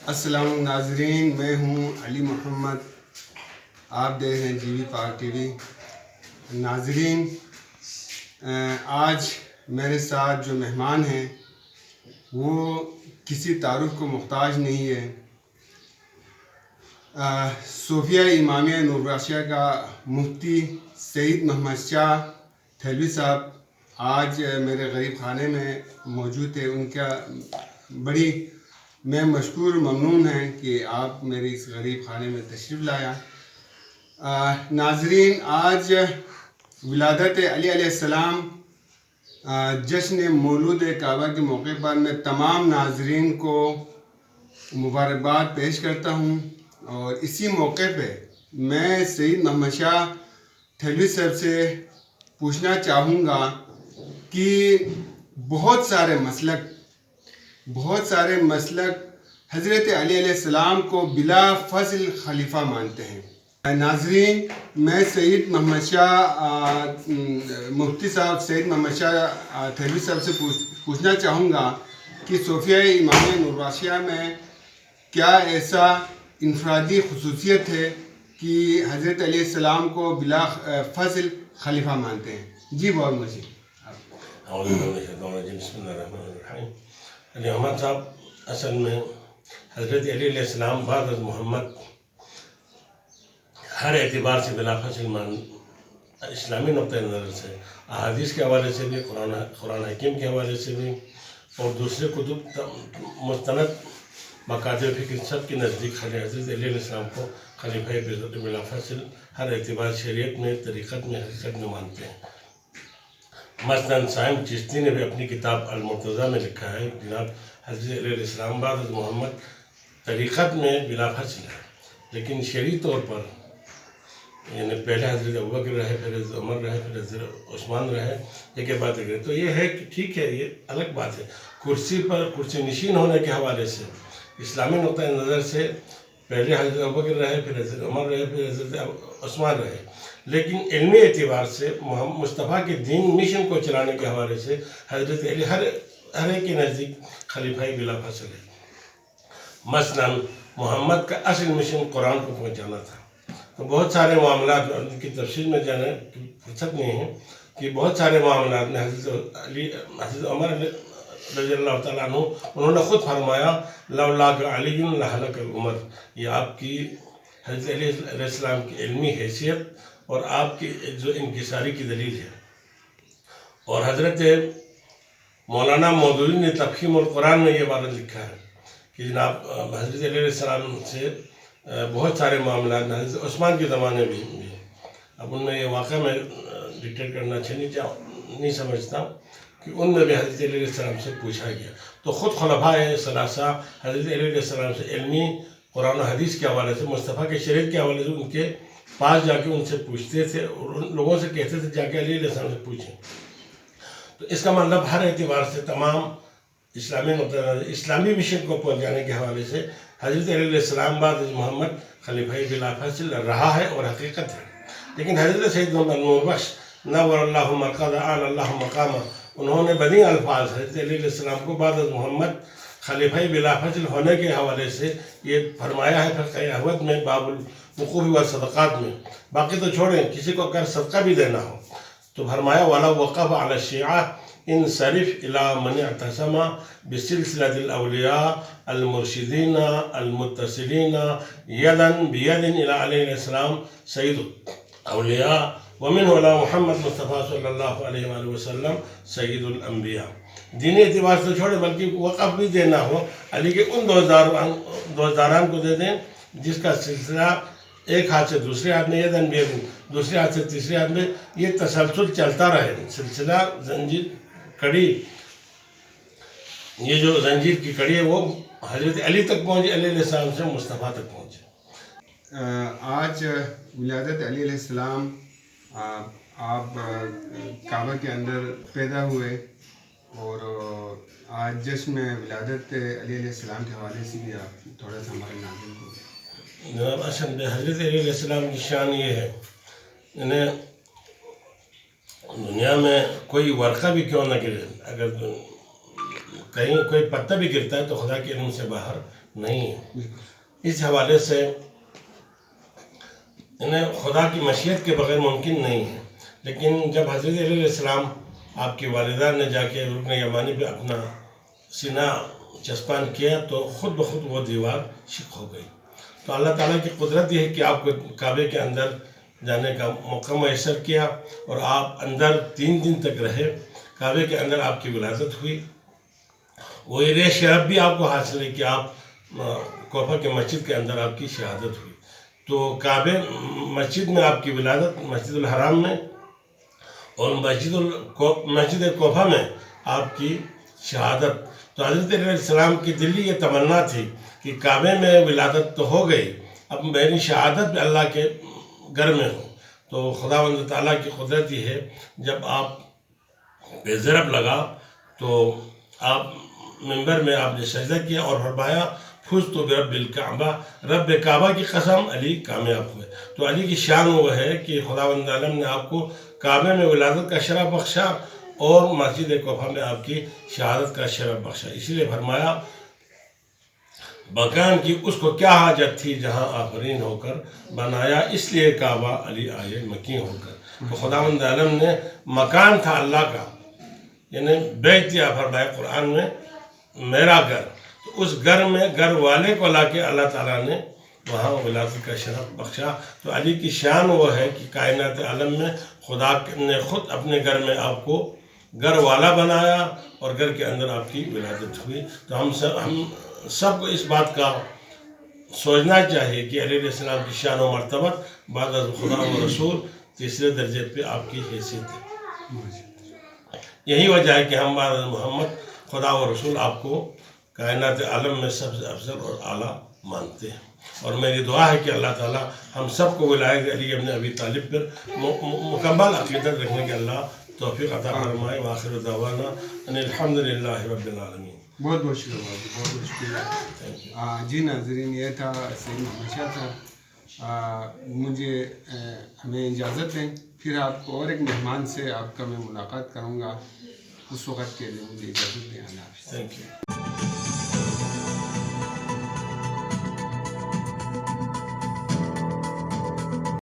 السلام ناظرین، میں ہوں علی محمد، آپ دیکھ رہے ہیں جی وی پاک ٹی وی۔ ناظرین، آج میرے ساتھ جو مہمان ہیں وہ کسی تعارف کو محتاج نہیں ہے۔ صوفیہ امامیہ نوربخشیہ کا مفتی سید محمد شاہ تھیلوی صاحب آج میرے غریب خانے میں موجود تھے۔ ان کا بڑی میں مشکور ممنون ہیں کہ آپ میرے اس غریب خانے میں تشریف لایا۔ ناظرین، آج ولادت علی علیہ السلام جشن مولود کعبہ کے موقع پر میں تمام ناظرین کو مبارکباد پیش کرتا ہوں، اور اسی موقع پہ میں سید محمد شاہ تھیلوی صاحب سے پوچھنا چاہوں گا کہ بہت سارے مسلک حضرت علی علیہ السلام کو بلا فضل خلیفہ مانتے ہیں۔ ناظرین، میں سید محمد شاہ مفتی صاحب سید محمد شاہ تھیلوی صاحب سے پوچھنا چاہوں گا کہ صوفیہ امامیہ نوربخشیہ میں کیا ایسا انفرادی خصوصیت ہے کہ حضرت علیہ السلام کو بلا فضل خلیفہ مانتے ہیں؟ جی بہت مزید۔ بسم اللہ الرحمن الرحیم۔ علی محمد صاحب اصل میں حضرت علی علیہ السلام بعد از محمد ہر اعتبار سے بلا فصل اسلامی نقطۂ نظر سے، احادیث کے حوالے سے بھی، قرآن حکیم کے حوالے سے بھی، اور دوسرے کتب مستند مکاتب فکر سب کے نزدیک حضرت علی علیہ السلام کو خلیفہ بلا فصل ہر اعتبار شریعت میں، طریقت میں، حقیقت میں مانتے ہیں۔ مثلاً سائم چشتی نے بھی اپنی کتاب المرتضیٰ میں لکھا ہے جناب حضرت علیہ السلام بعد از محمد طریقت میں بلا فصل ہے، لیکن شرعی طور پر یعنی پہلے حضرت ابوبکر رہے، پھر حضرت عمر رہے، پھر حضرت عثمان رہے، ایک بات ہے۔ تو یہ ہے کہ ٹھیک ہے، یہ الگ بات ہے۔ کرسی نشین ہونے کے حوالے سے اسلامی نقطۂ نظر سے پہلے حضرت ابوبکر رہے، پھر حضرت عمر رہے، پھر حضرت عثمان رہے، لیکن علمی اعتبار سے مصطفیٰ کے دین مشن کو چلانے کے حوالے سے حضرت علی ہر ایک کے نزدیک خلیفہ بلا فصل ہے۔ مثلاً محمد کا اصل مشن قرآن کو پہنچانا تھا، تو بہت سارے معاملات ان کی تفصیل میں جانے کی فرصت نہیں ہے کہ بہت سارے معاملات میں حضرت عمر رضی اللہ تعالیٰ عنہ انہوں نے خود فرمایا لولاک علی لہلک الامر۔ یہ آپ کی حضرت علیہ السلام کی علمی حیثیت اور آپ کی جو انکساری کی دلیل ہے۔ اور حضرت مولانا مودودی نے تفہیم القرآن میں یہ بات لکھا ہے کہ جناب حضرت علیہ السلام سے بہت سارے معاملات حضرت عثمان کے زمانے میں بھی، اب ان میں یہ واقعہ میں ڈکٹیٹ کرنا نہیں سمجھتا کہ ان میں بھی حضرت علیہ السلام سے پوچھا گیا۔ تو خود خلفائے ثلاثہ حضرت علیہ السلام سے علمی قرآن و حدیث کے حوالے سے، مصطفیٰ کے شریعت کے حوالے سے ان کے پاس جا کے ان سے پوچھتے تھے، اور ان لوگوں سے کہتے تھے جا کے علی علیہ السلام سے پوچھیں۔ تو اس کا مطلب ہر اعتبار سے تمام اسلامی مشن کو پہنچانے کے حوالے سے حضرت علیہ السلام بعد محمد خلیفہ بلا فصل رہا ہے اور حقیقت ہے۔ لیکن حضرت سید محمد نوربخش نور اللہ مرقدہ اعلی اللہ مقامہ، انہوں نے بدیع الفاظ حضرت علیہ السلام کو بعد از محمد خلیفہ بلا فصل ہونے کے حوالے سے یہ فرمایا ہے فقہ احوت میں باب الوقوف والصدقات میں۔ باقی تو چھوڑیں، کسی کو اگر صدقہ بھی دینا ہو تو فرمایا وَلَوْ وَقَفَ عَلَى الشِّيعَةِ انصرف إِلَى مَنِ اعْتَصَمَ بِسِلْسِلَةِ الْأَوْلِيَاءِ الْمُرْشِدِينَ الْمُتَّصِلِينَ يَدًا بِيَدٍ إِلَى عَلَيْهِ السلام سید الاولیاء ومنہ علی محمد مصطفیٰ صلی اللہ علیہ وآلہ وسلم سید الانبیاء۔ دینی اعتبار سے چھوڑے، بلکہ وقف بھی دینا ہو علی کے ان دوزداران کو دے دیں جس کا سلسلہ ایک ہاتھ سے دوسرے ہاتھ میں، یدن بیدن دوسرے ہاتھ سے تیسرے ہاتھ میں، یہ تسلسل چلتا رہے، سلسلہ زنجیر کڑی، یہ جو زنجیر کی کڑی ہے وہ حضرت علی تک پہنچے، علیہ السلام سے مصطفیٰ تک پہنچے۔ آج ولادت علی علیہ السلام، آپ کعبہ کے اندر پیدا ہوئے، اور آج جشن میں ولادت علی علیہ السلام کے حوالے سے بھی آپ تھوڑا سا ہمارے ناظرین کو۔ جناب اصل میں حضرت علیہ السلام کی شان یہ ہے، انہیں دنیا میں کوئی ورقہ بھی کیوں نہ گرے، اگر کہیں کوئی پتہ بھی گرتا ہے تو خدا کے علم سے باہر نہیں ہے. اس حوالے سے انہیں خدا کی مشیت کے بغیر ممکن نہیں ہے. لیکن جب حضرت علیہ السلام آپ کی والدہ نے جا کے رکن یمانی پہ اپنا سینہ چسپان کیا تو خود بخود وہ دیوار شق ہو گئی. تو اللہ تعالیٰ کی قدرت یہ ہے کہ آپ کو کعبے کے اندر جانے کا موقع میسر کیا اور آپ اندر 3 دن تک رہے. کعبے کے اندر آپ کی ولادت ہوئی. وہ یہ شرف بھی آپ کو حاصل ہے کہ آپ کوفہ کے مسجد کے اندر آپ کی شہادت ہوئی. تو کعبے مسجد میں آپ کی ولادت مسجد الحرام میں اور مسجد کوفہ میں آپ کی شہادت. تو حضرت علیہ السلام کی دلی یہ تمنا تھی کہ کعبے میں ولادت تو ہو گئی, اب میری شہادت بھی اللہ کے گھر میں ہو. تو خداوند تعالیٰ کی قدرت یہ ہے, جب آپ پہ ضرب لگا تو آپ منبر میں آپ نے سجدہ کیا اور فرمایا فزت برب الکعبہ, رب کعبہ کی قسم علی کامیاب ہوئے. تو علی کی شان وہ ہے کہ خداوند عالم نے آپ کو کعبے میں ولادت کا شرف بخشا اور مسجد کوفہ میں آپ کی شہادت کا شرف بخشا. اس لیے فرمایا مکان کی اس کو کیا حاجت تھی جہاں آفرین ہو کر بنایا, اس لیے کعبہ علی آئے مکی ہو کر. تو خداوند عالم نے مکان تھا اللہ کا, یعنی بیت دیا فرمایا قرآن میں میرا گھر. تو اس گھر میں گھر والے کو لا کے اللہ تعالیٰ نے وہاں ولادت کا شرف بخشا. تو علی کی شان وہ ہے کہ کائنات عالم میں خدا نے خود اپنے گھر میں آپ کو گھر والا بنایا اور گھر کے اندر آپ کی ولادت ہوئی. تو ہم سب کو اس بات کا سوچنا چاہیے کہ علیہ السلام کی شان و مرتبت بعد از خدا و رسول تیسرے درجے پہ آپ کی حیثیت ہے. یہی وجہ ہے کہ ہم بعد از محمد خدا و رسول آپ کو کائنات عالم میں سب سے افضل اور اعلیٰ مانتے ہیں. اور میری دعا ہے کہ اللہ تعالیٰ ہم سب کو ولایت علی ابن ابی طالب پر مکمل عقیدت رکھنے کے اللہ توفیق عطا فرمائے. وآخر دعوانا ان الحمدللہ رب العالمین. بہت بہت شکریہ, بہت بہت شکریہ. جی ناظرین, یہ تھا سید محمد شاہ صاحب. مجھے ہمیں اجازت دیں, پھر آپ کو اور ایک مہمان سے آپ کا میں ملاقات کروں گا. اس وقت کے لیے مجھے اجازت دیں. اللہ حافظ. Thank you.